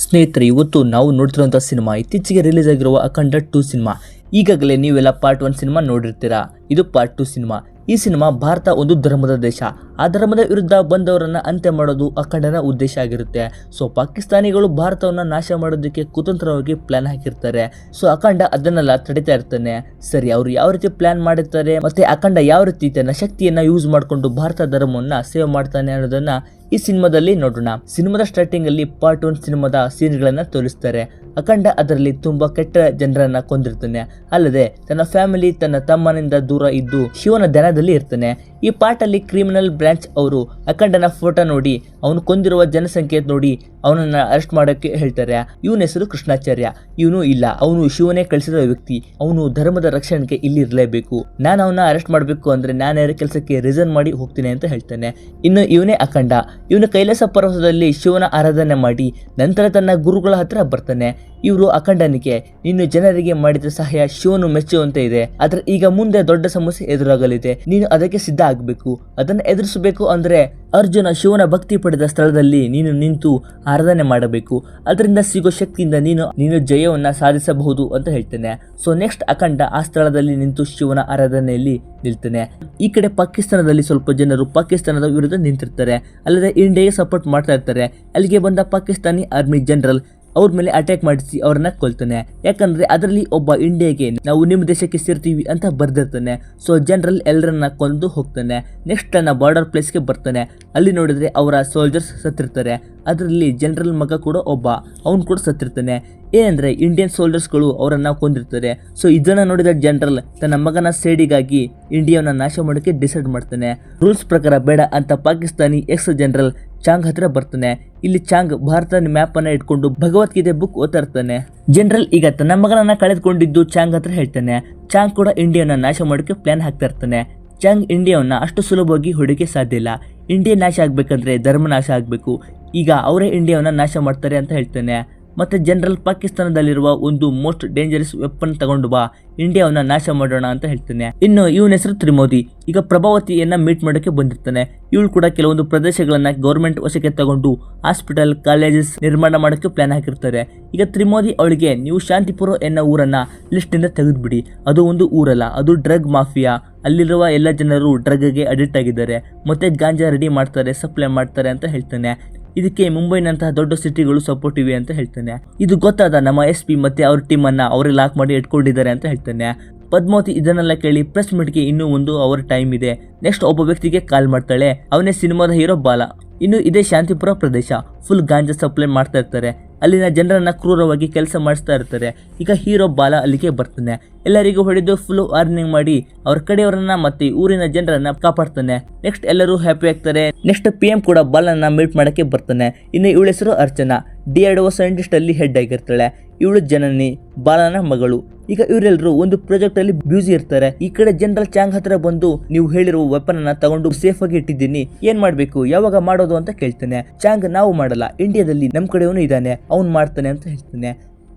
ಸ್ನೇಹಿತರೆ, ಇವತ್ತು ನಾವು ನೋಡ್ತಿರುವಂಥ ಸಿನಿಮಾ ಇತ್ತೀಚೆಗೆ ರಿಲೀಸ್ ಆಗಿರುವ ಅಖಂಡ 2 ಸಿನಿಮಾ. ಈಗಾಗಲೇ ನೀವೆಲ್ಲ ಪಾರ್ಟ್ 1 ಸಿನಿಮಾ ನೋಡಿರ್ತೀರಾ. ಇದು ಪಾರ್ಟ್ 2 ಸಿನಿಮಾ. ಈ ಸಿನಿಮಾ ಭಾರತ ಒಂದು ಧರ್ಮದ ದೇಶ. ಆ ಧರ್ಮದ ವಿರುದ್ಧ ಬಂದವರನ್ನ ಅಂತ್ಯ ಮಾಡೋದು ಅಖಂಡನ ಉದ್ದೇಶ ಆಗಿರುತ್ತೆ. ಸೊ ಪಾಕಿಸ್ತಾನಿಗಳು ಭಾರತವನ್ನ ನಾಶ ಮಾಡೋದಕ್ಕೆ ಕುತಂತ್ರವಾಗಿ ಪ್ಲಾನ್ ಹಾಕಿರ್ತಾರೆ. ಸೊ ಅಖಂಡ ಅದನ್ನೆಲ್ಲ ತಡಿತಾ ಇರ್ತಾನೆ. ಸರಿ, ಅವರು ಯಾವ ರೀತಿ ಪ್ಲಾನ್ ಮಾಡಿರ್ತಾರೆ ಮತ್ತೆ ಅಖಂಡ ಯಾವ ರೀತಿ ತನ್ನ ಶಕ್ತಿಯನ್ನ ಯೂಸ್ ಮಾಡಿಕೊಂಡು ಭಾರತ ಧರ್ಮವನ್ನ ಸೇವ್ ಮಾಡ್ತಾನೆ ಅನ್ನೋದನ್ನ ಈ ಸಿನಿಮಾದಲ್ಲಿ ನೋಡೋಣ. ಸಿನಿಮಾದ ಸ್ಟಾರ್ಟಿಂಗ್ ಅಲ್ಲಿ ಪಾರ್ಟ್ 1 ಸಿನಿಮಾದ ಸೀನ್ಗಳನ್ನ ತೋರಿಸ್ತಾರೆ. ಅಖಂಡ ಅದರಲ್ಲಿ ತುಂಬಾ ಕೆಟ್ಟ ಜನರನ್ನ ಕೊಂದಿರ್ತಾನೆ. ಅಲ್ಲದೆ ತನ್ನ ಫ್ಯಾಮಿಲಿ, ತನ್ನ ತಮ್ಮನಿಂದ ದೂರ ಇದ್ದು ಶಿವನ ಧ್ಯಾನದಲ್ಲಿ ಇರ್ತಾನೆ. ಈ ಪಾರ್ಟ್ ಅಲ್ಲಿ ಕ್ರಿಮಿನಲ್ ಬ್ರಾಂಚ್ ಅವರು ಅಖಂಡನ ಫೋಟೋ ನೋಡಿ, ಅವನು ಕೊಂದಿರುವ ಜನಸಂಖ್ಯೆ ನೋಡಿ ಅವನನ್ನ ಅರೆಸ್ಟ್ ಮಾಡೋಕೆ ಹೇಳ್ತಾರೆ. ಇವನ ಹೆಸರು ಕೃಷ್ಣಾಚಾರ್ಯ. ಇವನು ಇಲ್ಲ, ಅವನು ಶಿವನೇ ಕಳಿಸಿದ ವ್ಯಕ್ತಿ. ಅವನು ಧರ್ಮದ ರಕ್ಷಣೆಗೆ ಇಲ್ಲಿ ಇರಲೇಬೇಕು. ನಾನು ಅವನ್ನ ಅರೆಸ್ಟ್ ಮಾಡಬೇಕು ಅಂದ್ರೆ ನಾನು ಕೆಲಸಕ್ಕೆ ರಿಸೈನ್ ಮಾಡಿ ಹೋಗ್ತೀನಿ ಅಂತ ಹೇಳ್ತಾನೆ. ಇನ್ನು ಇವನೇ ಅಖಂಡ. ಇವನು ಕೈಲಾಸ ಪರ್ವತದಲ್ಲಿ ಶಿವನ ಆರಾಧನೆ ಮಾಡಿ ನಂತರ ತನ್ನ ಗುರುಗಳ ಹತ್ರ ಬರ್ತಾನೆ. ಇವರು ಅಖಂಡನಿಗೆ, ನೀನು ಜನರಿಗೆ ಮಾಡಿದ ಸಹಾಯ ಶಿವನು ಮೆಚ್ಚುವಂತೆ ಇದೆ, ಆದ್ರೆ ಈಗ ಮುಂದೆ ದೊಡ್ಡ ಸಮಸ್ಯೆ ಎದುರಾಗಲಿದೆ. ನೀನು ಅದಕ್ಕೆ ಸಿದ್ಧ ಆಗ್ಬೇಕು. ಅದನ್ನ ಎದುರಿಸಬೇಕು ಅಂದ್ರೆ ಅರ್ಜುನ ಶಿವನ ಭಕ್ತಿ ಪಡೆದ ಸ್ಥಳದಲ್ಲಿ ನೀನು ನಿಂತು ಆರಾಧನೆ ಮಾಡಬೇಕು. ಅದರಿಂದ ಸಿಗೋ ಶಕ್ತಿಯಿಂದ ನೀನು ಜಯವನ್ನ ಸಾಧಿಸಬಹುದು ಅಂತ ಹೇಳ್ತಾನೆ. ಸೊ ನೆಕ್ಸ್ಟ್ ಅಖಂಡ ಆ ಸ್ಥಳದಲ್ಲಿ ನಿಂತು ಶಿವನ ಆರಾಧನೆಯಲ್ಲಿ ನಿಲ್ತಾನೆ. ಈ ಕಡೆ ಪಾಕಿಸ್ತಾನದಲ್ಲಿ ಸ್ವಲ್ಪ ಜನರು ಪಾಕಿಸ್ತಾನದ ವಿರುದ್ಧ ನಿಂತಿರ್ತಾರೆ. ಅಲ್ಲದೆ ಇಂಡಿಯಾಗೆ ಸಪೋರ್ಟ್ ಮಾಡ್ತಾ ಇರ್ತಾರೆ. ಅಲ್ಲಿಗೆ ಬಂದ ಪಾಕಿಸ್ತಾನಿ ಆರ್ಮಿ ಜನರಲ್ ಅವ್ರ ಮೇಲೆ ಅಟ್ಯಾಕ್ ಮಾಡಿಸಿ ಅವ್ರನ್ನ ಕೊಲ್ತಾನೆ. ಯಾಕಂದ್ರೆ ಅದರಲ್ಲಿ ಒಬ್ಬ ಇಂಡಿಯಾಗೆ ನಾವು ನಿಮ್ಮ ದೇಶಕ್ಕೆ ಸೇರ್ತೀವಿ ಅಂತ ಬರ್ದಿರ್ತಾನೆ. ಸೊ ಜನರಲ್ ಎಲ್ಲರನ್ನ ಕೊಂದು ಹೋಗ್ತಾನೆ. ನೆಕ್ಸ್ಟ್ ತನ್ನ ಬಾರ್ಡರ್ ಪ್ಲೇಸ್ಗೆ ಬರ್ತಾನೆ. ಅಲ್ಲಿ ನೋಡಿದ್ರೆ ಅವರ ಸೋಲ್ಜರ್ಸ್ ಸತ್ತಿರ್ತಾರೆ. ಅದರಲ್ಲಿ ಜನರಲ್ ಮಗ ಕೂಡ ಒಬ್ಬ, ಅವನು ಕೂಡ ಸತ್ತಿರ್ತಾನೆ. ಏನಂದ್ರೆ ಇಂಡಿಯನ್ ಸೋಲ್ಜರ್ಸ್ಗಳು ಅವರನ್ನ ಕೊಂದಿರ್ತಾರೆ. ಸೊ ಇದನ್ನ ನೋಡಿದ ಜನರಲ್ ತನ್ನ ಮಗನ ಸೇಡಿಗಾಗಿ ಇಂಡಿಯಾವನ್ನ ನಾಶ ಮಾಡೋಕೆ ಡಿಸೈಡ್ ಮಾಡ್ತಾನೆ. ರೂಲ್ಸ್ ಪ್ರಕಾರ ಬೇಡ ಅಂತ ಪಾಕಿಸ್ತಾನಿ ಎಕ್ಸ್ ಜನರಲ್ ಚಾಂಗ್ ಹತ್ರ ಬರ್ತಾನೆ. ಇಲ್ಲಿ ಚಾಂಗ್ ಭಾರತ ಮ್ಯಾಪ್ ಅನ್ನ ಇಟ್ಕೊಂಡು ಭಗವದ್ಗೀತೆ ಬುಕ್ ಓದ್ತಾ ಇರ್ತಾನೆ. ಜನರಲ್ ಈಗ ತನ್ನ ಮಗನನ್ನ ಕಳೆದುಕೊಂಡಿದ್ದು ಚಾಂಗ್ ಹತ್ರ ಹೇಳ್ತಾನೆ. ಚಾಂಗ್ ಕೂಡ ಇಂಡಿಯಾವನ್ನ ನಾಶ ಮಾಡೋಕೆ ಪ್ಲಾನ್ ಹಾಕ್ತಾ ಇರ್ತಾನೆ. ಚಾಂಗ್ ಇಂಡಿಯಾವನ್ನ ಅಷ್ಟು ಸುಲಭವಾಗಿ ಹೊಡಿಕೆ ಸಾಧ್ಯ ಇಲ್ಲ. ಇಂಡಿಯಾ ನಾಶ ಆಗ್ಬೇಕಂದ್ರೆ ಧರ್ಮ ನಾಶ ಆಗ್ಬೇಕು. ಈಗ ಅವರೇ ಇಂಡಿಯಾವನ್ನ ನಾಶ ಮಾಡ್ತಾರೆ ಅಂತ ಹೇಳ್ತಾನೆ. ಮತ್ತೆ ಜನರಲ್ ಪಾಕಿಸ್ತಾನದಲ್ಲಿರುವ ಒಂದು ಮೋಸ್ಟ್ ಡೇಂಜರಸ್ ವೆಪನ್ ತಗೊಂಡು ಬಾ, ಇಂಡಿಯಾವನ್ನ ನಾಶ ಮಾಡೋಣ ಅಂತ ಹೇಳ್ತಾನೆ. ಇನ್ನು ಇವನ ಹೆಸರು ತ್ರಿಮೋದಿ. ಈಗ ಪ್ರಭಾವತಿಯನ್ನ ಮೀಟ್ ಮಾಡೋಕೆ ಬಂದಿರ್ತಾನೆ. ಇವಳು ಕೂಡ ಕೆಲವೊಂದು ಪ್ರದೇಶಗಳನ್ನ ಗೌರ್ಮೆಂಟ್ ವಶಕ್ಕೆ ತಗೊಂಡು ಹಾಸ್ಪಿಟಲ್, ಕಾಲೇಜಸ್ ನಿರ್ಮಾಣ ಮಾಡೋಕೆ ಪ್ಲಾನ್ ಹಾಕಿರ್ತಾರೆ. ಈಗ ತ್ರಿಮೋದಿ ಅವಳಿಗೆ, ನೀವು ಶಾಂತಿಪುರ ಎನ್ನೋ ಊರನ್ನ ಲಿಸ್ಟ್ ಇಂದ ತೆಗೆದ್ಬಿಡಿ. ಅದು ಒಂದು ಊರಲ್ಲ, ಅದು ಡ್ರಗ್ ಮಾಫಿಯಾ. ಅಲ್ಲಿರುವ ಎಲ್ಲ ಜನರು ಡ್ರಗ್ಗೆ ಅಡಿಕ್ಟ್ ಆಗಿದ್ದಾರೆ. ಮತ್ತೆ ಗಾಂಜಾ ರೆಡಿ ಮಾಡ್ತಾರೆ, ಸಪ್ಲೈ ಮಾಡ್ತಾರೆ ಅಂತ ಹೇಳ್ತಾನೆ. ಇದಕ್ಕೆ ಮುಂಬೈನಂತಹ ದೊಡ್ಡ ಸಿಟಿಗಳು ಸಪೋರ್ಟ್ ಇವೆ ಅಂತ ಹೇಳ್ತಾನೆ. ಇದು ಗೊತ್ತಾದ ನಮ್ಮ SP ಮತ್ತೆ ಅವ್ರ ಟೀಮ್ ಅನ್ನ ಅವರೇ ಲಾಕ್ ಮಾಡಿ ಇಟ್ಕೊಂಡಿದ್ದಾರೆ ಅಂತ ಹೇಳ್ತಾನೆ. ಪದ್ಮಾವತಿ ಇದನ್ನೆಲ್ಲ ಕೇಳಿ ಪ್ರೆಸ್ ಮೀಟ್ಗೆ ಇನ್ನೂ 1 ಅವರ್ ಟೈಮ್ ಇದೆ. ನೆಕ್ಸ್ಟ್ ಒಬ್ಬ ವ್ಯಕ್ತಿಗೆ ಕಾಲ್ ಮಾಡ್ತಾಳೆ. ಅವನೇ ಸಿನಿಮಾದ ಹೀರೋ ಬಾಲ. ಇನ್ನು ಇದೇ ಶಾಂತಿಪುರ ಪ್ರದೇಶ. ಫುಲ್ ಗಾಂಜಾ ಸಪ್ಲೈ ಮಾಡ್ತಾ ಇರ್ತಾರೆ. ಅಲ್ಲಿನ ಜನರನ್ನ ಕ್ರೂರವಾಗಿ ಕೆಲಸ ಮಾಡಿಸ್ತಾ ಇರ್ತಾರೆ. ಈಗ ಹೀರೋ ಬಾಲ ಅಲ್ಲಿಗೆ ಬರ್ತಾನೆ. ಎಲ್ಲರಿಗೂ ಹೊಡೆದು ಫುಲ್ ವಾರ್ನಿಂಗ್ ಮಾಡಿ ಅವ್ರ ಕಡೆಯವರನ್ನ ಮತ್ತೆ ಊರಿನ ಜನರನ್ನ ಕಾಪಾಡ್ತಾನೆ. ನೆಕ್ಸ್ಟ್ ಎಲ್ಲರೂ ಹ್ಯಾಪಿ ಆಗ್ತಾರೆ. ನೆಕ್ಸ್ಟ್ PM ಕೂಡ ಬಾಲನ ಮೀಟ್ ಮಾಡಕ್ಕೆ ಬರ್ತಾನೆ. ಇನ್ನು ಇವಳ ಹೆಸರು ಅರ್ಚನಾ. DRDO ಸೈಂಟಿಸ್ಟ್ ಅಲ್ಲಿ ಹೆಡ್ ಆಗಿರ್ತಾಳೆ. ಇವಳು ಜನನಿ, ಬಾಲನ ಮಗಳು. ಈಗ ಇವರೆಲ್ಲರೂ ಒಂದು ಪ್ರಾಜೆಕ್ಟ್ ಅಲ್ಲಿ ಬ್ಯೂಸಿ ಇರ್ತಾರೆ. ಈ ಕಡೆ ಜನರಲ್ ಚಾಂಗ್ ಹತ್ರ ಬಂದು, ನೀವು ಹೇಳಿರುವ ವೆಪನ್ ಅನ್ನ ತಗೊಂಡು ಸೇಫ್ ಆಗಿ ಇಟ್ಟಿದ್ದೀನಿ, ಏನ್ ಮಾಡ್ಬೇಕು, ಯಾವಾಗ ಮಾಡೋದು ಅಂತ ಕೇಳ್ತಾನೆ. ಚಾಂಗ್, ನಾವು ಮಾಡಲ್ಲ, ಇಂಡಿಯಾದಲ್ಲಿ ನಮ್ ಕಡೆಯವನು ಇದ್ದಾನೆ, ಅವ್ನು ಮಾಡ್ತಾನೆ ಅಂತ ಹೇಳ್ತಾನೆ.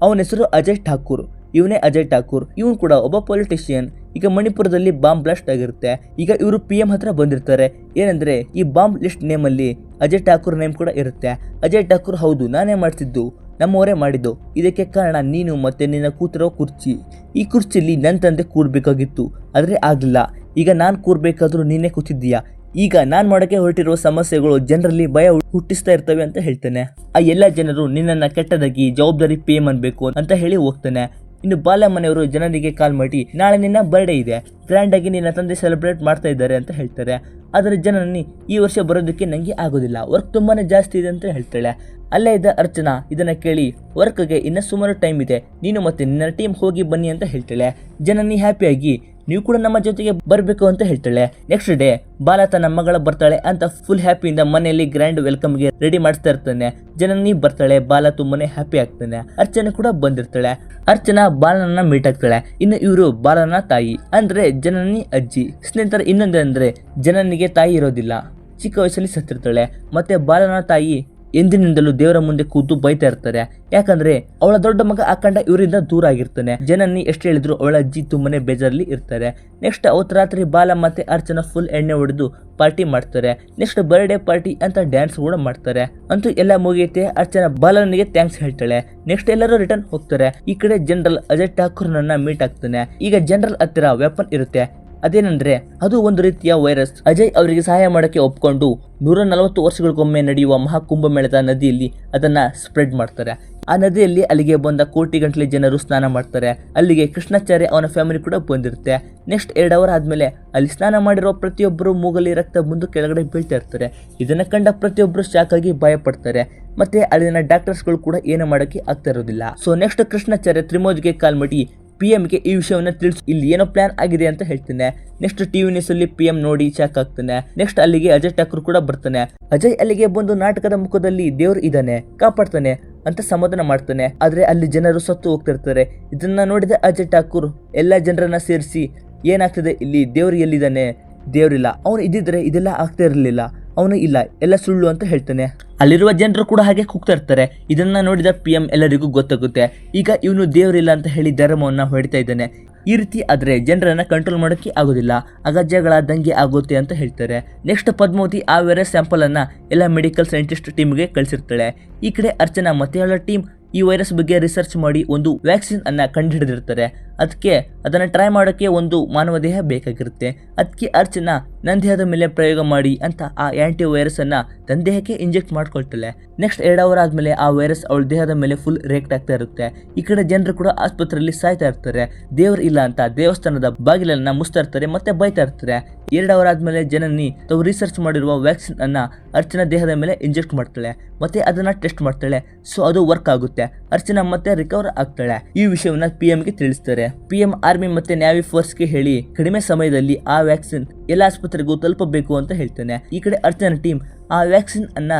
ಅವನ ಹೆಸರು ಅಜಯ್ ಠಾಕೂರ್. ಇವನೇ ಅಜಯ್ ಠಾಕೂರ್. ಇವನು ಕೂಡ ಒಬ್ಬ ಪೊಲಿಟಿಷಿಯನ್. ಈಗ ಮಣಿಪುರದಲ್ಲಿ ಬಾಂಬ್ ಬ್ಲಾಸ್ಟ್ ಆಗಿರುತ್ತೆ. ಈಗ ಇವರು PM ಹತ್ರ ಬಂದಿರ್ತಾರೆ. ಏನಂದ್ರೆ ಈ ಬಾಂಬ್ ಲಿಸ್ಟ್ ನೇಮ್ ಅಲ್ಲಿ ಅಜಯ್ ಠಾಕೂರ್ ನೇಮ್ ಕೂಡ ಇರುತ್ತೆ. ಅಜಯ್ ಠಾಕೂರ್, ಹೌದು ನಾನೇ ಮಾಡ್ತಿದ್ದು, ನಮ್ಮವರೇ ಮಾಡಿದ್ದು. ಇದಕ್ಕೆ ಕಾರಣ ನೀನು ಮತ್ತೆ ನಿನ್ನ ಕೂತಿರೋ ಕುರ್ಚಿ. ಈ ಕುರ್ಚಿಲಿ ನನ್ನ ತಂದೆ ಕೂರ್ಬೇಕಾಗಿತ್ತು, ಆದ್ರೆ ಆಗ್ಲಿಲ್ಲ. ಈಗ ನಾನ್ ಕೂರ್ಬೇಕಾದ್ರೂ ನೀನೇ ಕೂತಿದ್ದೀಯಾ. ಈಗ ನಾನ್ ಮಾಡೋಕೆ ಹೊರಟಿರುವ ಸಮಸ್ಯೆಗಳು ಜನರಲ್ಲಿ ಭಯ ಹುಟ್ಟಿಸ್ತಾ ಇರ್ತವೆ ಅಂತ ಹೇಳ್ತಾನೆ. ಆ ಎಲ್ಲ ಜನರು ನಿನ್ನನ್ನ ಕೆಟ್ಟದಾಗಿ ಜವಾಬ್ದಾರಿ PM ಅನ್ಬೇಕು ಅಂತ ಹೇಳಿ ಹೋಗ್ತಾನೆ. ಇನ್ನು ಬಾಲ ಮನೆಯವರು ಜನರಿಗೆ ಕಾಲ್ ಮಾಡಿ, ನಾಳೆ ನಿನ್ನ ಬರ್ಡೇ ಇದೆ, ಗ್ರ್ಯಾಂಡ್ ಆಗಿ ನಿನ್ನ ತಂದೆ ಸೆಲೆಬ್ರೇಟ್ ಮಾಡ್ತಾ ಇದ್ದಾರೆ ಅಂತ ಹೇಳ್ತಾರೆ. ಆದರೆ ಜನನಿ, ಈ ವರ್ಷ ಬರೋದಕ್ಕೆ ನಂಗೆ ಆಗೋದಿಲ್ಲ, ವರ್ಕ್ ತುಂಬಾನೇ ಜಾಸ್ತಿ ಇದೆ ಅಂತ ಹೇಳ್ತಾಳೆ. ಅಲ್ಲೇ ಇದ್ದ ಅರ್ಚನಾ ಇದನ್ನ ಕೇಳಿ, ವರ್ಕ್ಗೆ ಇನ್ನ ಸುಮಾರು ಟೈಮ್ ಇದೆ, ನೀನು ಮತ್ತೆ ನಿನ್ನ ಟೀಮ್ ಹೋಗಿ ಬನ್ನಿ ಅಂತ ಹೇಳ್ತಾಳೆ. ಜನನಿ ಹ್ಯಾಪಿಯಾಗಿ, ನೀವು ಕೂಡ ನಮ್ಮ ಜೊತೆಗೆ ಬರಬೇಕು ಅಂತ ಹೇಳ್ತಾಳೆ. ನೆಕ್ಸ್ಟ್ ಡೇ ಬಾಲ ತನ್ನ ಮಗಳ ಬರ್ತಾಳೆ ಅಂತ ಫುಲ್ ಹ್ಯಾಪಿಯಿಂದ ಮನೆಯಲ್ಲಿ ಗ್ರ್ಯಾಂಡ್ ವೆಲ್ಕಮ್ಗೆ ರೆಡಿ ಮಾಡಿಸ್ತಾ ಇರ್ತಾನೆ. ಜನನಿ ಬರ್ತಾಳೆ, ಬಾಲ ತುಂಬಾನೇ ಹ್ಯಾಪಿ ಆಗ್ತಾನೆ. ಅರ್ಚನಾ ಕೂಡ ಬಂದಿರ್ತಾಳೆ. ಅರ್ಚನಾ ಬಾಲನನ್ನ ಮೀಟ್ ಆಗ್ತಾಳೆ. ಇನ್ನು ಇವರು ಬಾಲನ ತಾಯಿ, ಅಂದ್ರೆ ಜನನಿ ಅಜ್ಜಿ. ಸ್ನೇಹಿತರ ಇನ್ನೊಂದು ಅಂದ್ರೆ ಜನನಿಗೆ ತಾಯಿ ಇರೋದಿಲ್ಲ, ಚಿಕ್ಕ ವಯಸ್ಸಲ್ಲಿ ಸತ್ತಿರ್ತಾಳೆ. ಮತ್ತೆ ಬಾಲನ ತಾಯಿ ಎಂದಿನಿಂದಲೂ ದೇವರ ಮುಂದೆ ಕೂತು ಬೈತಾ ಇರ್ತಾರೆ. ಯಾಕಂದ್ರೆ ಅವಳ ದೊಡ್ಡ ಮಗ ಅಖಂಡ ಇವರಿಂದ ದೂರ ಆಗಿರ್ತಾನೆ. ಜನನಿ ಎಷ್ಟು ಹೇಳಿದ್ರು ಅವಳ ಅಜ್ಜಿ ತುಂಬಾನೇ ಬೇಜಾರಲ್ಲಿ ಇರ್ತಾರೆ. ನೆಕ್ಸ್ಟ್ ಅವತ್ತು ರಾತ್ರಿ ಬಾಲ ಮತ್ತೆ ಅರ್ಚನಾ ಫುಲ್ ಎಣ್ಣೆ ಹೊಡೆದು ಪಾರ್ಟಿ ಮಾಡ್ತಾರೆ. ನೆಕ್ಸ್ಟ್ ಬರ್ಡೇ ಪಾರ್ಟಿ ಅಂತ ಡ್ಯಾನ್ಸ್ ಕೂಡ ಮಾಡ್ತಾರೆ. ಅಂತೂ ಎಲ್ಲ ಮುಗಿಯುತ್ತೆ. ಅರ್ಚನಾ ಬಾಲನಿಗೆ ಥ್ಯಾಂಕ್ಸ್ ಹೇಳ್ತಾಳೆ. ನೆಕ್ಸ್ಟ್ ಎಲ್ಲರೂ ರಿಟರ್ನ್ ಹೋಗ್ತಾರೆ. ಈ ಕಡೆ ಜನರಲ್ ಅಜಯ್ ಠಾಕೂರ್ ನನ್ನ ಮೀಟ್ ಆಗ್ತಾನೆ. ಈಗ ಜನರಲ್ ಹತ್ತಿರ ವೆಪನ್ ಇರುತ್ತೆ. ಅದೇನಂದ್ರೆ ಅದು ಒಂದು ರೀತಿಯ ವೈರಸ್. ಅಜಯ್ ಅವರಿಗೆ ಸಹಾಯ ಮಾಡಕ್ಕೆ ಒಪ್ಕೊಂಡು 140 ವರ್ಷಗಳಿಗೊಮ್ಮೆ ನಡೆಯುವ ಮಹಾಕುಂಭಮೇಳದ ನದಿಯಲ್ಲಿ ಅದನ್ನ ಸ್ಪ್ರೆಡ್ ಮಾಡ್ತಾರೆ. ಆ ನದಿಯಲ್ಲಿ ಅಲ್ಲಿಗೆ ಬಂದ ಕೋಟಿಗಟ್ಟಲೆ ಜನರು ಸ್ನಾನ ಮಾಡ್ತಾರೆ. ಅಲ್ಲಿಗೆ ಕೃಷ್ಣಾಚಾರ್ಯ ಅವನ ಫ್ಯಾಮಿಲಿ ಕೂಡ ಬಂದಿರುತ್ತೆ. ನೆಕ್ಸ್ಟ್ 2 ಅವರ್ ಆದ್ಮೇಲೆ ಅಲ್ಲಿ ಸ್ನಾನ ಮಾಡಿರೋ ಪ್ರತಿಯೊಬ್ಬರು ಮೂಗಲಿ ರಕ್ತ ಮುಂದೆ ಕೆಳಗಡೆ ಬೀಳ್ತಾ ಇರ್ತಾರೆ. ಇದನ್ನ ಕಂಡ ಪ್ರತಿಯೊಬ್ಬರು ಶಾಕ್ ಆಗಿ ಭಯ ಪಡ್ತಾರೆ. ಮತ್ತೆ ಅಲ್ಲಿನ ಡಾಕ್ಟರ್ಸ್ಗಳು ಕೂಡ ಏನು ಮಾಡೋಕೆ ಆಗ್ತಾ ಇರೋದಿಲ್ಲ. ಸೊ ನೆಕ್ಸ್ಟ್ ಕೃಷ್ಣಾಚಾರ್ಯ ತ್ರಿಮೋದಿಗೆ ಕಾಲ್ ಮಾಡಿ PM-ಗೆ ಈ ವಿಷಯವನ್ನ ತಿಳಿಸಿ ಇಲ್ಲಿ ಏನೋ ಪ್ಲಾನ್ ಆಗಿದೆ ಅಂತ ಹೇಳ್ತಾನೆ. ನೆಕ್ಸ್ಟ್ ಟಿವಿ ನ್ಯೂಸ್ ಅಲ್ಲಿ PM ನೋಡಿ ಶಾಕ್ ಆಗ್ತಾನೆ. ನೆಕ್ಸ್ಟ್ ಅಲ್ಲಿಗೆ ಅಜಯ್ ಠಾಕೂರ್ ಕೂಡ ಬರ್ತಾನೆ. ಅಜಯ್ ಅಲ್ಲಿಗೆ ಬಂದು ನಾಟಕದ ಮುಖದಲ್ಲಿ ದೇವ್ರು ಇದ್ದಾನೆ, ಕಾಪಾಡ್ತಾನೆ ಅಂತ ಸಮಾಧಾನ ಮಾಡ್ತಾನೆ. ಆದ್ರೆ ಅಲ್ಲಿ ಜನರು ಸತ್ತು ಹೋಗ್ತಿರ್ತಾರೆ. ಇದನ್ನ ನೋಡಿದ ಅಜಯ್ ಠಾಕೂರ್ ಎಲ್ಲಾ ಜನರನ್ನ ಸೇರಿಸಿ ಏನಾಗ್ತದೆ ಇಲ್ಲಿ, ದೇವ್ರು ಎಲ್ಲಿದ್ದಾನೆ, ದೇವ್ರಿಲ್ಲ, ಅವನು ಇದ್ದಿದ್ರೆ ಇದೆಲ್ಲ ಆಗ್ತಾ ಇರಲಿಲ್ಲ, ಅವನು ಇಲ್ಲ, ಎಲ್ಲ ಸುಳ್ಳು ಅಂತ ಹೇಳ್ತಾನೆ. ಅಲ್ಲಿರುವ ಜನರು ಕೂಡ ಹಾಗೆ ಕೂಗ್ತಾ ಇರ್ತಾರೆ. ಇದನ್ನ ನೋಡಿದ PM ಎಲ್ಲರಿಗೂ ಗೊತ್ತಾಗುತ್ತೆ. ಈಗ ಇವನು ದೇವರಿಲ್ಲ ಅಂತ ಹೇಳಿ ಧರ್ಮವನ್ನ ಹೊಡಿತಾ ಇದ್ದಾನೆ. ಈ ರೀತಿ ಆದ್ರೆ ಜನರನ್ನ ಕಂಟ್ರೋಲ್ ಮಾಡೋಕೆ ಆಗೋದಿಲ್ಲ, ಆಗ ಜಗಳ ದಂಗೆ ಆಗುತ್ತೆ ಅಂತ ಹೇಳ್ತಾರೆ. ನೆಕ್ಸ್ಟ್ ಪದ್ಮಾವತಿ ಆ ವೈರಸ್ ಸ್ಯಾಂಪಲ್ ಅನ್ನ ಎಲ್ಲ ಮೆಡಿಕಲ್ ಸೈಂಟಿಸ್ಟ್ ಟೀಮ್ಗೆ ಕಳಿಸಿರ್ತಾಳೆ. ಈ ಕಡೆ ಅರ್ಚನಾ ಮತ್ತೆ ಅವಳ ಟೀಮ್ ಈ ವೈರಸ್ ಬಗ್ಗೆ ರಿಸರ್ಚ್ ಮಾಡಿ ಒಂದು ವ್ಯಾಕ್ಸಿನ್ ಅನ್ನ ಕಂಡುಹಿಡಿದಿರ್ತಾರೆ. ಅದಕ್ಕೆ ಅದನ್ನ ಟ್ರೈ ಮಾಡೋಕೆ ಒಂದು ಮಾನವ ದೇಹ ಬೇಕಾಗಿರುತ್ತೆ. ಅದಕ್ಕೆ ಅರ್ಚನಾ ನನ್ನ ದೇಹದ ಮೇಲೆ ಪ್ರಯೋಗ ಮಾಡಿ ಅಂತ ಆ ಆಂಟಿ ವೈರಸ್ ಅನ್ನ ತನ್ನ ದೇಹಕ್ಕೆ ಇಂಜೆಕ್ಟ್ ಮಾಡ್ಕೊಳ್ತಾಳೆ. ನೆಕ್ಸ್ಟ್ 2 ಅವರ್ ಆದ್ಮೇಲೆ ಆ ವೈರಸ್ ಅವಳ ದೇಹದ ಮೇಲೆ ಫುಲ್ ರಿಯಾಕ್ಟ್ ಆಗ್ತಾ ಇರುತ್ತೆ. ಈ ಕಡೆ ಜನರು ಕೂಡ ಆಸ್ಪತ್ರೆಯಲ್ಲಿ ಸಾಯ್ತಾ ಇರ್ತಾರೆ. ದೇವ್ರು ಇಲ್ಲ ಅಂತ ದೇವಸ್ಥಾನದ ಬಾಗಿಲನ್ನ ಮುಚ್ತಾ ಇರ್ತಾರೆ ಮತ್ತೆ ಬೈತಾ ಇರ್ತಾರೆ. 2 ಅವರ್ ಆದ್ಮೇಲೆ ಜನನಿ ತಾವು ರಿಸರ್ಚ್ ಮಾಡಿರುವ ವ್ಯಾಕ್ಸಿನ್ ಅನ್ನ ಅರ್ಚನಾ ದೇಹದ ಮೇಲೆ ಇಂಜೆಕ್ಟ್ ಮಾಡ್ತಾಳೆ. ಮತ್ತೆ ಅದನ್ನ ಟೆಸ್ಟ್ ಮಾಡ್ತಾಳೆ. ಸೊ ಅದು ವರ್ಕ್ ಆಗುತ್ತೆ. ಅರ್ಚನಾ ಮತ್ತೆ ರಿಕವರ್ ಆಗ್ತಾಳೆ. ಈ ವಿಷಯವನ್ನ PM-ಗೆ ತಿಳಿಸ್ತಾರೆ. PM ಆರ್ಮಿ ಮತ್ತೆ ನ್ಯಾವಿ ಫೋರ್ಸ್ಗೆ ಹೇಳಿ ಕಡಿಮೆ ಸಮಯದಲ್ಲಿ ಆ ವ್ಯಾಕ್ಸಿನ್ ಎಲ್ಲ ಆಸ್ಪತ್ರೆಗೂ ತಲುಪಬೇಕು ಅಂತ ಹೇಳ್ತಾನೆ. ಈ ಕಡೆ ಅರ್ಚನಾ ಟೀಮ್ ಆ ವ್ಯಾಕ್ಸಿನ್ ಅನ್ನ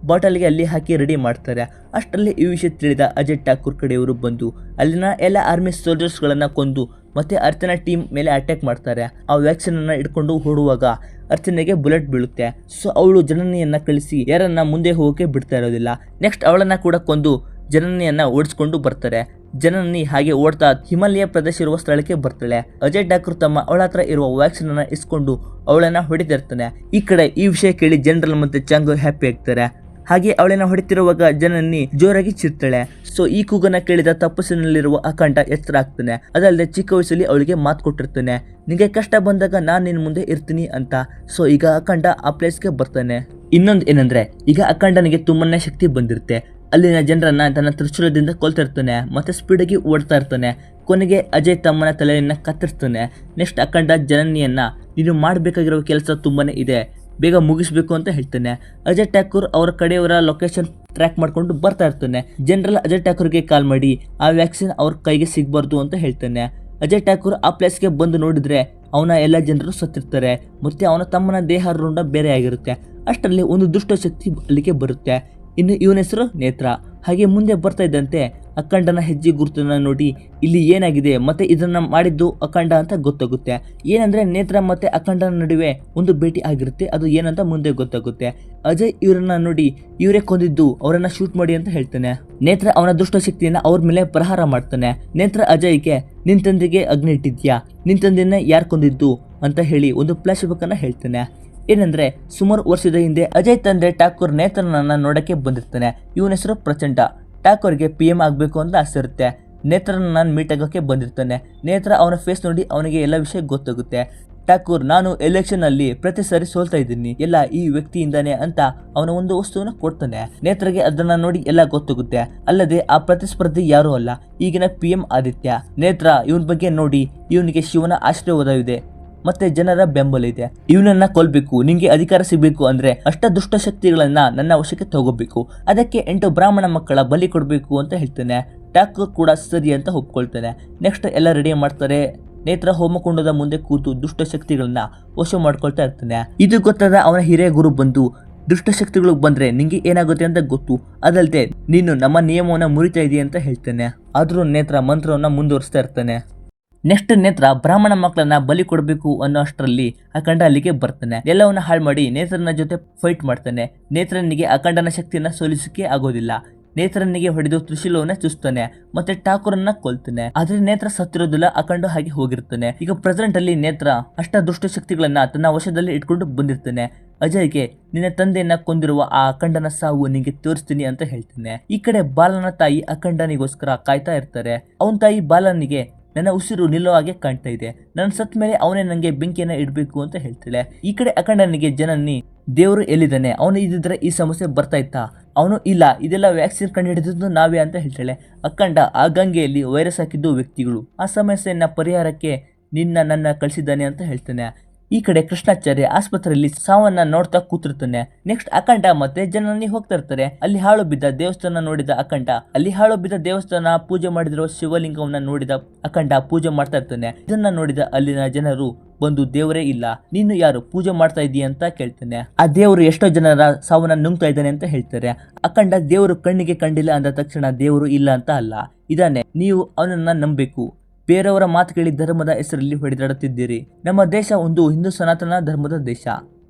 ಬಾಟಲ್ಗೆ ಅಲ್ಲಿ ಹಾಕಿ ರೆಡಿ ಮಾಡ್ತಾರೆ. ಅಷ್ಟರಲ್ಲಿ ಈ ವಿಷಯ ತಿಳಿದ ಅಜಯ್ ಠಾಕೂರ್ ಕಡೆಯವರು ಬಂದು ಅಲ್ಲಿನ ಎಲ್ಲ ಆರ್ಮಿ ಸೋಲ್ಜರ್ಸ್ಗಳನ್ನ ಕೊಂದು ಮತ್ತೆ ಅರ್ಚನಾ ಟೀಮ್ ಮೇಲೆ ಅಟ್ಯಾಕ್ ಮಾಡ್ತಾರೆ. ಆ ವ್ಯಾಕ್ಸಿನ್ ಅನ್ನ ಇಟ್ಕೊಂಡು ಓಡುವಾಗ ಅರ್ಚನೆಗೆ ಬುಲೆಟ್ ಬೀಳುತ್ತೆ. ಸೊ ಅವಳು ಜನನಿಯನ್ನ ಕಳಿಸಿ ಯಾರನ್ನ ಮುಂದೆ ಹೋಗೋಕೆ ಬಿಡ್ತಾ ಇರೋದಿಲ್ಲ. ನೆಕ್ಸ್ಟ್ ಅವಳನ್ನ ಕೂಡ ಕೊಂದು ಜನನಿಯನ್ನ ಓಡಿಸ್ಕೊಂಡು ಬರ್ತಾರೆ. ಜನನಿ ಹಾಗೆ ಓಡ್ತಾ ಹಿಮಾಲಯ ಪ್ರದೇಶ ಇರುವ ಸ್ಥಳಕ್ಕೆ ಬರ್ತಾಳೆ. ಅಜಯ್ ಠಾಕೂರ್ ತಮ್ಮ ಅವಳ ಹತ್ರ ಇರುವ ವ್ಯಾಕ್ಸಿನ್ ಅನ್ನ ಇಸ್ಕೊಂಡು ಅವಳನ್ನ ಹೊಡಿತಿರ್ತಾನೆ. ಈ ಕಡೆ ಈ ವಿಷಯ ಕೇಳಿ ಜನರಲ್ ಮತ್ತೆ ಚಾಂಗು ಹ್ಯಾಪಿ ಆಗ್ತಾರೆ. ಹಾಗೆ ಅವಳನ್ನ ಹೊಡಿತಿರುವಾಗ ಜನನಿ ಜೋರಾಗಿ ಚಿರ್ತಾಳೆ. ಸೊ ಈ ಕೂಗನ್ನ ಕೇಳಿದ ತಪಸ್ಸಿನಲ್ಲಿರುವ ಅಖಂಡ ಎಚ್ಚರ ಆಗ್ತಾನೆ. ಅದಲ್ಲದೆ ಚಿಕ್ಕ ವಯಸ್ಸಲ್ಲಿ ಅವಳಿಗೆ ಮಾತು ಕೊಟ್ಟಿರ್ತಾನೆ, ನಿಂಗೆ ಕಷ್ಟ ಬಂದಾಗ ನಾನ್ ನಿನ್ ಮುಂದೆ ಇರ್ತೀನಿ ಅಂತ. ಸೊ ಈಗ ಅಖಂಡ ಆ ಪ್ಲೇಸ್ಗೆ ಬರ್ತಾನೆ. ಇನ್ನೊಂದು ಏನಂದ್ರೆ ಈಗ ಅಖಂಡನಿಗೆ ತುಂಬಾನೇ ಶಕ್ತಿ ಬಂದಿರುತ್ತೆ. ಅಲ್ಲಿನ ಜನರನ್ನ ತನ್ನ ತ್ರಿಶೂಲದಿಂದ ಕೊಲ್ತಿರ್ತಾನೆ ಮತ್ತೆ ಸ್ಪೀಡಾಗಿ ಓಡ್ತಾ ಇರ್ತಾನೆ. ಕೊನೆಗೆ ಅಜಯ್ ತಮ್ಮನ ತಲೆಯನ್ನ ಕತ್ತರಿಸ್ತಾನೆ. ನೆಕ್ಸ್ಟ್ ಅಖಂಡ ಜನನಿಯನ್ನ ನೀನು ಮಾಡಬೇಕಾಗಿರೋ ಕೆಲಸ ತುಂಬಾನೇ ಇದೆ, ಬೇಗ ಮುಗಿಸ್ಬೇಕು ಅಂತ ಹೇಳ್ತಾನೆ. ಅಜಯ್ ಠಾಕೂರ್ ಅವರ ಕಡೆಯವರ ಲೊಕೇಶನ್ ಟ್ರ್ಯಾಕ್ ಮಾಡ್ಕೊಂಡು ಬರ್ತಾ ಇರ್ತಾನೆ. ಜನರಲ್ ಅಜಯ್ ಠಾಕೂರ್ಗೆ ಕಾಲ್ ಮಾಡಿ ಆ ವ್ಯಾಕ್ಸಿನ್ ಅವ್ರ ಕೈಗೆ ಸಿಗಬಾರ್ದು ಅಂತ ಹೇಳ್ತಾನೆ. ಅಜಯ್ ಠಾಕೂರ್ ಆ ಪ್ಲೇಸ್ಗೆ ಬಂದು ನೋಡಿದ್ರೆ ಅವನ ಎಲ್ಲ ಜನರು ಸತ್ತಿರ್ತಾರೆ ಮತ್ತೆ ಅವನ ತಮ್ಮನ ದೇಹ ರುಂಡ ಬೇರೆ ಆಗಿರುತ್ತೆ. ಅಷ್ಟರಲ್ಲಿ ಒಂದು ದುಷ್ಟ ಶಕ್ತಿ ಅಲ್ಲಿಗೆ ಬರುತ್ತೆ. ಇನ್ನು ಇವನ ಹೆಸರು ನೇತ್ರ. ಹಾಗೆ ಮುಂದೆ ಬರ್ತಾ ಇದ್ದಂತೆ ಅಖಂಡನ ಹೆಜ್ಜೆ ಗುರುತನ್ನ ನೋಡಿ ಇಲ್ಲಿ ಏನಾಗಿದೆ ಮತ್ತೆ ಇದನ್ನ ಮಾಡಿದ್ದು ಅಖಂಡ ಅಂತ ಗೊತ್ತಾಗುತ್ತೆ. ಏನಂದ್ರೆ ನೇತ್ರ ಮತ್ತೆ ಅಖಂಡನ ನಡುವೆ ಒಂದು ಭೇಟಿ ಆಗಿರುತ್ತೆ. ಅದು ಏನಂತ ಮುಂದೆ ಗೊತ್ತಾಗುತ್ತೆ. ಅಜಯ್ ಇವರನ್ನ ನೋಡಿ ಇವರೇ ಕೊಂದಿದ್ದು, ಅವರನ್ನ ಶೂಟ್ ಮಾಡಿ ಅಂತ ಹೇಳ್ತಾನೆ. ನೇತ್ರ ಅವನ ದುಷ್ಟ ಶಕ್ತಿಯನ್ನ ಅವ್ರ ಮೇಲೆ ಪ್ರಹಾರ ಮಾಡ್ತಾನೆ. ನೇತ್ರ ಅಜಯ್ಗೆ ನಿನ್ ತಂದೆಗೆ ಅಗ್ನಿ ಇಟ್ಟಿದ್ಯಾ, ನಿನ್ ತಂದೆಯನ್ನ ಯಾರು ಕೊಂದಿದ್ದು ಅಂತ ಹೇಳಿ ಒಂದು ಫ್ಲಾಶ್ ಬ್ಯಾಕ್ ಅನ್ನ ಹೇಳ್ತಾನೆ. ಏನಂದ್ರೆ ಸುಮಾರು ವರ್ಷದ ಹಿಂದೆ ಅಜಯ್ ತಂದೆ ಠಾಕೂರ್ ನೇತ್ರನನ್ನ ನೋಡಕ್ಕೆ ಬಂದಿರ್ತಾನೆ. ಇವನ ಹೆಸರು ಪ್ರಚಂಡ. ಠಾಕೂರ್ಗೆ PM ಆಗ್ಬೇಕು ಅಂತ ಆಸೆ ಇರುತ್ತೆ. ನೇತ್ರನ ಮೀಟ್ ಆಗೋಕೆ ಬಂದಿರ್ತಾನೆ. ನೇತ್ರ ಅವನ ಫೇಸ್ ನೋಡಿ ಅವನಿಗೆ ಎಲ್ಲ ವಿಷಯ ಗೊತ್ತಾಗುತ್ತೆ. ಠಾಕೂರ್, ನಾನು ಎಲೆಕ್ಷನ್ ಅಲ್ಲಿ ಪ್ರತಿ ಸಾರಿ ಸೋಲ್ತಾ ಇದ್ದೀನಿ, ಎಲ್ಲ ಈ ವ್ಯಕ್ತಿಯಿಂದಾನೆ ಅಂತ ಅವನ ಒಂದು ವಸ್ತುವನ್ನ ಕೊಡ್ತಾನೆ. ನೇತ್ರಗೆ ಅದನ್ನ ನೋಡಿ ಎಲ್ಲ ಗೊತ್ತಾಗುತ್ತೆ. ಅಲ್ಲದೆ ಆ ಪ್ರತಿಸ್ಪರ್ಧಿ ಯಾರು ಅಲ್ಲ, ಈಗಿನ PM ಆದಿತ್ಯ. ನೇತ್ರ ಇವನ್ ಬಗ್ಗೆ ನೋಡಿ ಇವನಿಗೆ ಶಿವನ ಆಶೀರ್ವಾದವಿದೆ ಮತ್ತೆ ಜನರ ಬೆಂಬಲ ಇದೆ, ಇವನನ್ನ ಕೊಲ್ಬೇಕು, ನಿಂಗೆ ಅಧಿಕಾರ ಸಿಗಬೇಕು ಅಂದ್ರೆ ಅಷ್ಟ ದುಷ್ಟ ಶಕ್ತಿಗಳನ್ನ ನನ್ನ ವಶಕ್ಕೆ ತಗೋಬೇಕು, ಅದಕ್ಕೆ 8 ಬ್ರಾಹ್ಮಣ ಮಕ್ಕಳ ಬಲಿ ಕೊಡಬೇಕು ಅಂತ ಹೇಳ್ತಾನೆ. ಠಾಕೂರ್ ಕೂಡ ಸರಿ ಅಂತ ಒಪ್ಕೊಳ್ತಾನೆ. ನೆಕ್ಸ್ಟ್ ಎಲ್ಲ ರೆಡಿ ಮಾಡ್ತಾರೆ. ನೇತ್ರ ಹೋಮಕುಂಡದ ಮುಂದೆ ಕೂತು ದುಷ್ಟ ಶಕ್ತಿಗಳನ್ನ ವಶ ಮಾಡ್ಕೊಳ್ತಾ ಇರ್ತಾನೆ. ಇದು ಗೊತ್ತಾದ ಅವನ ಹಿರಿಯ ಗುರು ಬಂದು, ದುಷ್ಟ ಶಕ್ತಿಗಳು ಬಂದ್ರೆ ನಿಂಗೆ ಏನಾಗುತ್ತೆ ಅಂತ ಗೊತ್ತು, ಅದಲ್ಲದೆ ನೀನು ನಮ್ಮ ನಿಯಮವನ್ನ ಮುರಿತಾ ಇದೀಯ ಅಂತ ಹೇಳ್ತಾನೆ. ಆದ್ರೂ ನೇತ್ರ ಮಂತ್ರವನ್ನ ಮುಂದುವರಿಸ್ತಾ ಇರ್ತಾನೆ. ನೆಕ್ಸ್ಟ್ ನೇತ್ರ ಬ್ರಾಹ್ಮಣ ಮಕ್ಕಳನ್ನ ಬಲಿ ಕೊಡಬೇಕು ಅನ್ನೋ ಅಷ್ಟರಲ್ಲಿ ಅಖಂಡ ಅಲ್ಲಿಗೆ ಬರ್ತಾನೆ. ಎಲ್ಲವನ್ನ ಹಾಳು ಮಾಡಿ ನೇತ್ರನ ಜೊತೆ ಫೈಟ್ ಮಾಡ್ತಾನೆ. ನೇತ್ರನಿಗೆ ಅಖಂಡನ ಶಕ್ತಿಯನ್ನ ಸೋಲಿಸಕ್ಕೆ ಆಗೋದಿಲ್ಲ. ನೇತ್ರನಿಗೆ ಹೊಡೆದು ತ್ರಿಶೂಲವನ್ನ ಚುಸ್ತಾನೆ ಮತ್ತೆ ಠಾಕೂರನ್ನ ಕೊಲ್ತಾನೆ. ಆದ್ರೆ ನೇತ್ರ ಸತ್ತಿರೋದಿಲ್ಲ, ಅಖಂಡ ಹಾಗೆ ಹೋಗಿರ್ತಾನೆ. ಈಗ ಪ್ರೆಸೆಂಟ್ ಅಲ್ಲಿ ನೇತ್ರ ಅಷ್ಟ ದುಷ್ಟ ಶಕ್ತಿಗಳನ್ನ ತನ್ನ ವಶದಲ್ಲಿ ಇಟ್ಕೊಂಡು ಬಂದಿರ್ತಾನೆ. ಅಜಯ್ಗೆ ನಿನ್ನ ತಂದೆಯನ್ನ ಕೊಂದಿರುವ ಆ ಅಖಂಡನ ಸಾವು ನಿಂಗೆ ತೋರಿಸ್ತೀನಿ ಅಂತ ಹೇಳ್ತಾನೆ. ಈ ಕಡೆ ಬಾಲನ ತಾಯಿ ಅಖಂಡನಿಗೋಸ್ಕರ ಕಾಯ್ತಾ ಇರ್ತಾರೆ. ಅವನ ತಾಯಿ ಬಾಲನಿಗೆ ನನ್ನ ಉಸಿರು ನಿಲ್ಲೋ ಹಾಗೆ ಕಾಣ್ತಾ ಇದೆ, ನನ್ನ ಸತ್ ಮೇಲೆ ಅವನೇ ನಂಗೆ ಬೆಂಕಿಯನ್ನ ಇಡ್ಬೇಕು ಅಂತ ಹೇಳ್ತಾಳೆ. ಈ ಕಡೆ ಅಖಂಡನಿಗೆ ಜನನಿ ದೇವರು ಎಲ್ಲಿದ್ದಾನೆ, ಅವನು ಇದ್ದಿದ್ರೆ ಈ ಸಮಸ್ಯೆ ಬರ್ತಾ ಇತ್ತಾ, ಅವನು ಇಲ್ಲ, ಇದೆಲ್ಲ ವ್ಯಾಕ್ಸಿನ್ ಕಂಡು ಹಿಡಿದಿದ್ದು ನಾವೇ ಅಂತ ಹೇಳ್ತಾಳೆ. ಅಖಂಡ ಆ ಗಂಗೆಯಲ್ಲಿ ವೈರಸ್ ಹಾಕಿದ್ದು ವ್ಯಕ್ತಿಗಳು, ಆ ಸಮಸ್ಯೆಯನ್ನ ಪರಿಹಾರಕ್ಕೆ ನನ್ನ ಕಳಿಸಿದ್ದಾನೆ ಅಂತ ಹೇಳ್ತಾನೆ. ಈ ಕಡೆ ಕೃಷ್ಣಾಚಾರ್ಯ ಆಸ್ಪತ್ರೆಯಲ್ಲಿ ಸಾವನ್ನ ನೋಡ್ತಾ ಕೂತಿರ್ತಾನೆ. ನೆಕ್ಸ್ಟ್ ಅಖಂಡ ಮತ್ತೆ ಜನನಿ ಹೋಗ್ತಾ ಇರ್ತಾರೆ. ಅಲ್ಲಿ ಹಾಳು ಬಿದ್ದ ದೇವಸ್ಥಾನ ನೋಡಿದ ಅಖಂಡ, ಅಲ್ಲಿ ಹಾಳು ಬಿದ್ದ ದೇವಸ್ಥಾನ ಪೂಜೆ ಮಾಡಿದಿರೋ ಶಿವಲಿಂಗವನ್ನ ನೋಡಿದ ಅಖಂಡ ಪೂಜೆ ಮಾಡ್ತಾ ಇರ್ತಾನೆ. ಇದನ್ನ ನೋಡಿದ ಅಲ್ಲಿನ ಜನರು ಬಂದು ದೇವರೇ ಇಲ್ಲ, ನೀನು ಯಾರು ಪೂಜೆ ಮಾಡ್ತಾ ಇದೀಯ ಅಂತ ಕೇಳ್ತಾನೆ. ಆ ದೇವರು ಎಷ್ಟೋ ಜನರ ಸಾವನ್ನ ನುಂಗ್ತಾ ಇದ್ದಾನೆ ಅಂತ ಹೇಳ್ತಾರೆ. ಅಖಂಡ ದೇವರು ಕಣ್ಣಿಗೆ ಕಂಡಿಲ್ಲ ಅಂದ ತಕ್ಷಣ ದೇವರು ಇಲ್ಲ ಅಂತ ಅಲ್ಲ, ಇದಾನೆ, ನೀವು ಅವನನ್ನ ನಂಬಬೇಕು. ಬೇರೆಯವರ ಮಾತುಗಳಿ ಧರ್ಮದ ಹೆಸರಲ್ಲಿ ಹೊಡೆದಾಡುತ್ತಿದ್ದೀರಿ. ನಮ್ಮ ದೇಶ ಒಂದು ಹಿಂದೂ ಸನಾತನ ಧರ್ಮದ ದೇಶ,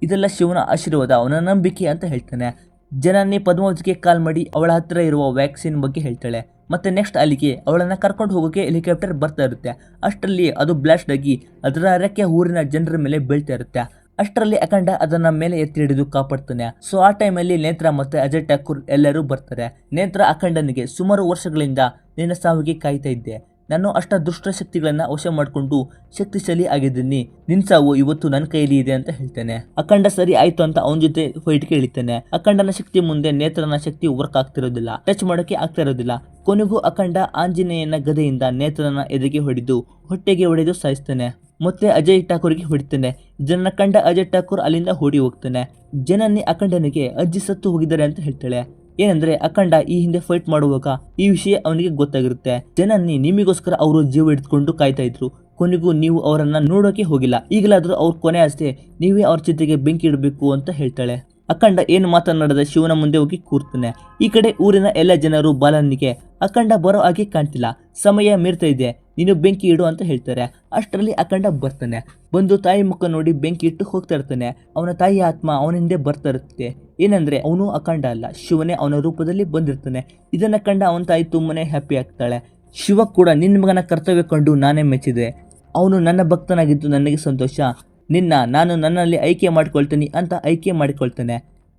ಇದೆಲ್ಲ ಶಿವನ ಆಶೀರ್ವಾದ, ಅವನ ನಂಬಿಕೆ ಅಂತ ಹೇಳ್ತಾನೆ. ಜನನಿ ಪದ್ಮಾವತಿಗೆ ಕಾಲ್ ಮಾಡಿ ಅವಳ ಹತ್ರ ಇರುವ ವ್ಯಾಕ್ಸಿನ್ ಬಗ್ಗೆ ಹೇಳ್ತಾಳೆ. ಮತ್ತೆ ನೆಕ್ಸ್ಟ್ ಅಲ್ಲಿಗೆ ಅವಳನ್ನ ಕರ್ಕೊಂಡು ಹೋಗೋಕೆ ಹೆಲಿಕಾಪ್ಟರ್ ಬರ್ತಾ ಇರುತ್ತೆ. ಅಷ್ಟರಲ್ಲಿ ಅದು ಬ್ಲಾಸ್ಟ್ ಆಗಿ ಅದರ ರೆಕ್ಕೆ ಊರಿನ ಜನರ ಮೇಲೆ ಬೀಳ್ತಾ ಇರುತ್ತೆ. ಅಷ್ಟರಲ್ಲಿ ಅಖಂಡ ಅದನ್ನ ಮೇಲೆ ಎತ್ತಿ ಹಿಡಿದು ಕಾಪಾಡ್ತಾನೆ. ಸೊ ಆ ಟೈಮಲ್ಲಿ ನೇತ್ರ ಮತ್ತೆ ಅಜಯ್ ಠಾಕೂರ್ ಎಲ್ಲರೂ ಬರ್ತಾರೆ. ನೇತ್ರ ಅಖಂಡನಿಗೆ ಸುಮಾರು ವರ್ಷಗಳಿಂದ ನಿನ್ನ ಸಾವಿಗೆ ಕಾಯ್ತಾ ಇದ್ದೆ, ನಾನು ಅಷ್ಟ ದುಷ್ಟ ಶಕ್ತಿಗಳನ್ನ ವಶ ಮಾಡಿಕೊಂಡು ಶಕ್ತಿಶಾಲಿ ಆಗಿದ್ದೀನಿ, ನಿನ್ ಸಾವು ಇವತ್ತು ನನ್ನ ಕೈಯಲ್ಲಿ ಇದೆ ಅಂತ ಹೇಳ್ತಾನೆ. ಅಖಂಡ ಸರಿ ಆಯ್ತು ಅಂತ ಅವನ ಜೊತೆ ಫೈಟ್ಗೆ ಇಳಿತಾನೆ. ಅಖಂಡನ ಶಕ್ತಿ ಮುಂದೆ ನೇತ್ರನ ಶಕ್ತಿ ವರ್ಕ್ ಆಗ್ತಿರೋದಿಲ್ಲ, ಟಚ್ ಮಾಡೋಕೆ ಆಗ್ತಾ ಇರೋದಿಲ್ಲ. ಕೊನೆಗೂ ಅಖಂಡ ಆಂಜನೇಯನ ಗದೆಯಿಂದ ನೇತ್ರನ ಎದೆಗೆ ಹೊಡೆದು ಹೊಟ್ಟೆಗೆ ಹೊಡೆದು ಸಾಯಿಸ್ತಾನೆ. ಮತ್ತೆ ಅಜಯ್ ಠಾಕೂರ್ಗೆ ಹೊಡಿತಾನೆ. ಇದನ್ನ ಕಂಡ ಅಜಯ್ ಠಾಕೂರ್ ಅಲ್ಲಿಂದ ಓಡಿ ಹೋಗ್ತಾನೆ. ಜನನಿ ಅಖಂಡನಿಗೆ ಅಜ್ಜಿ ಸತ್ತು ಹೋಗಿದ್ದಾರೆ ಅಂತ ಹೇಳ್ತಾಳೆ. ಏನಂದ್ರೆ ಅಖಂಡ ಈ ಹಿಂದೆ ಫೈಟ್ ಮಾಡುವಾಗ ಈ ವಿಷಯ ಅವನಿಗೆ ಗೊತ್ತಾಗಿರುತ್ತೆ. ಜನನಿ ನಿಮಗೋಸ್ಕರ ಅವರು ಜೀವ ಹಿಡಿದುಕೊಂಡು ಕಾಯ್ತಾ ಇದ್ರು, ಕೊನೆಗೂ ನೀವು ಅವರನ್ನ ನೋಡೋಕೆ ಹೋಗಿಲ್ಲ, ಈಗಲಾದ್ರೂ ಅವ್ರ ಕೊನೆ ಆಸೆ ನೀವೇ ಅವ್ರ ಚಿತೆಗೆ ಬೆಂಕಿ ಇಡಬೇಕು ಅಂತ ಹೇಳ್ತಾಳೆ. ಅಖಂಡ ಏನು ಮಾತನಾಡದ ಶಿವನ ಮುಂದೆ ಹೋಗಿ ಕೂರ್ತಾನೆ. ಈ ಕಡೆ ಊರಿನ ಎಲ್ಲ ಜನರು ಬಾಲನಿಗೆ ಅಖಂಡ ಬರೋ ಹಾಗೆ ಕಾಣ್ತಿಲ್ಲ, ಸಮಯ ಮೀರ್ತಾ ಇದೆ, ನೀನು ಬೆಂಕಿ ಇಡು ಅಂತ ಹೇಳ್ತಾರೆ. ಅಷ್ಟರಲ್ಲಿ ಅಖಂಡ ಬರ್ತಾನೆ. ಬಂದು ತಾಯಿ ಮುಖ ನೋಡಿ ಬೆಂಕಿ ಇಟ್ಟು ಹೋಗ್ತಾ ಇರ್ತಾನೆ. ಅವನ ತಾಯಿ ಆತ್ಮ ಅವನ ಹಿಂದೆ ಬರ್ತಾ ಇರುತ್ತೆ. ಏನಂದ್ರೆ ಅವನು ಅಖಂಡ ಅಲ್ಲ, ಶಿವನೇ ಅವನ ರೂಪದಲ್ಲಿ ಬಂದಿರ್ತಾನೆ. ಇದನ್ನ ಕಂಡ ಅವನ ತಾಯಿ ತುಂಬಾನೇ ಹ್ಯಾಪಿ ಆಗ್ತಾಳೆ. ಶಿವ ಕೂಡ ನಿನ್ನ ಮಗನ ಕರ್ತವ್ಯ ಕಂಡು ನಾನೇ ಮೆಚ್ಚಿದೆ, ಅವನು ನನ್ನ ಭಕ್ತನಾಗಿದ್ದು ನನಗೆ ಸಂತೋಷ, ನಾನು ನನ್ನಲ್ಲಿ ಐಕ್ಯ ಮಾಡ್ಕೊಳ್ತೀನಿ ಅಂತ ಐಕ್ಯ ಮಾಡಿಕೊಳ್ತಾನೆ.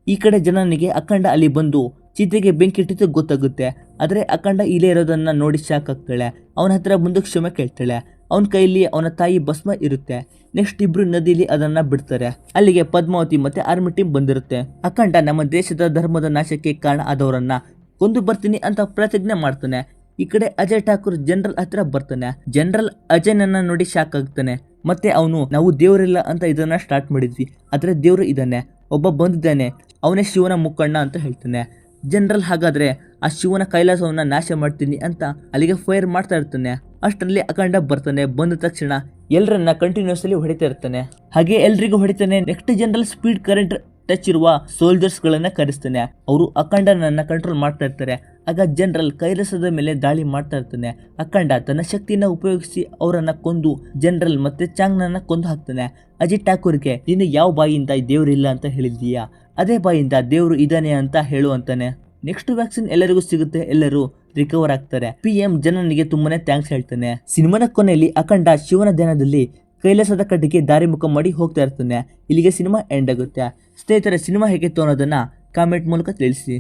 ಈ ಕಡೆ ಜನನಿಗೆ ಅಖಂಡ ಅಲ್ಲಿ ಬಂದು ಚಿತೆಗೆ ಬೆಂಕಿ ಇಟ್ಟಿದ್ದು ಗೊತ್ತಾಗುತ್ತೆ. ಆದರೆ ಅಖಂಡ ಇಲ್ಲೇ ಇರೋದನ್ನ ನೋಡಿ ಶಾಕ್ ಆಗ್ತಾಳೆ. ಅವನ ಹತ್ರ ಬಂದು ಕ್ಷಮೆ ಕೇಳ್ತಾಳೆ. ಅವನ ಕೈಯಲ್ಲಿ ಅವನ ತಾಯಿ ಭಸ್ಮ ಇರುತ್ತೆ. ನೆಕ್ಸ್ಟ್ ಇಬ್ರು ನದಿಲಿ ಅದನ್ನ ಬಿಡ್ತಾರೆ. ಅಲ್ಲಿಗೆ ಪದ್ಮಾವತಿ ಮತ್ತೆ ಆರ್ಮಿ ಟೀಮ್ ಬಂದಿರುತ್ತೆ. ಅಖಂಡ ನಮ್ಮ ದೇಶದ ಧರ್ಮದ ನಾಶಕ್ಕೆ ಕಾರಣ ಆದವರನ್ನ ಕೊಂದು ಬರ್ತೀನಿ ಅಂತ ಪ್ರತಿಜ್ಞೆ ಮಾಡ್ತಾನೆ. ಈ ಕಡೆ ಅಜಯ್ ಠಾಕೂರ್ ಜನರಲ್ ಹತ್ರ ಬರ್ತಾನೆ. ಜನರಲ್ ಅಜಯ್ನನ್ನ ನೋಡಿ ಶಾಕ್ ಆಗ್ತಾನೆ. ಮತ್ತೆ ಅವನು ನಾವು ದೇವರಿಲ್ಲ ಅಂತ ಇದನ್ನ ಸ್ಟಾರ್ಟ್ ಮಾಡಿದ್ವಿ, ಆದ್ರೆ ದೇವರು ಇದ್ದಾನೆ, ಒಬ್ಬ ಬಂದಿದ್ದಾನೆ, ಅವನೇ ಶಿವನ ಮುಖಂಡ ಅಂತ ಹೇಳ್ತಾನೆ. ಜನರಲ್ ಹಾಗಾದ್ರೆ ಆ ಶಿವನ ಕೈಲಾಸವನ್ನ ನಾಶ ಮಾಡ್ತೀನಿ ಅಂತ ಅಲ್ಲಿಗೆ ಫೈರ್ ಮಾಡ್ತಾ ಇರ್ತಾನೆ. ಅಷ್ಟರಲ್ಲಿ ಅಖಂಡ ಬರ್ತಾನೆ. ಬಂದ ತಕ್ಷಣ ಎಲ್ಲರನ್ನ ಕಂಟಿನ್ಯೂಸ್ಲಿ ಹೊಡಿತಾ ಇರ್ತಾನೆ. ಹಾಗೆ ಎಲ್ರಿಗೂ ಹೊಡಿತಾನೆ. Next general speed current touch ಇರುವ ಸೋಲ್ಜರ್ಸ್ ಗಳನ್ನ ಕರೆಸ್ತಾನೆ. ಅವರು ಅಖಂಡನನ್ನ ಕಂಟ್ರೋಲ್ ಮಾಡ್ತಾ ಇರ್ತಾರೆ. ಆಗ ಜನರಲ್ ಕೈಲಾಸದ ಮೇಲೆ ದಾಳಿ ಮಾಡ್ತಾ ಇರ್ತಾನೆ. ಅಖಂಡ ತನ್ನ ಶಕ್ತಿಯನ್ನ ಉಪಯೋಗಿಸಿ ಅವರನ್ನ ಕೊಂದು ಜನರಲ್ ಮತ್ತೆ ಚಾಂಗ್ನನ್ನ ಕೊಂದು ಹಾಕ್ತಾನೆ. ಅಜಯ್ ಠಾಕೂರ್ಗೆ ನೀನು ಯಾವ ಬಾಯಿಯಿಂದ ದೇವ್ರಿಲ್ಲ ಅಂತ ಹೇಳಿದ್ದೀಯಾ, ಅದೇ ಬಾಯಿಂದ ದೇವರು ಇದ್ದಾನೆ ಅಂತ ಹೇಳು ಅಂತಾನೆ. ನೆಕ್ಸ್ಟ್ ವ್ಯಾಕ್ಸಿನ್ ಎಲ್ಲರಿಗೂ ಸಿಗುತ್ತೆ, ಎಲ್ಲರೂ ರಿಕವರ್ ಆಗ್ತಾರೆ. PM ಜನನಿಗೆ ತುಂಬಾನೇ ಥ್ಯಾಂಕ್ಸ್ ಹೇಳ್ತಾನೆ. ಸಿನಿಮಾದ ಕೊನೆಯಲ್ಲಿ ಅಖಂಡ ಶಿವನ ಧ್ಯಾನದಲ್ಲಿ ಕೈಲಾಸದ ಕಡೆಗೆ ದಾರಿ ಮುಖ ಮಾಡಿ ಹೋಗ್ತಾ ಇರ್ತಾನೆ. ಇಲ್ಲಿಗೆ ಸಿನಿಮಾ ಎಂಡ್ ಆಗುತ್ತೆ. ಸ್ನೇಹಿತರೆ, ಸಿನಿಮಾ ಹೇಗಿತ್ತು ಅನ್ನೋದನ್ನ ಕಾಮೆಂಟ್ ಮೂಲಕ ತಿಳಿಸಿ.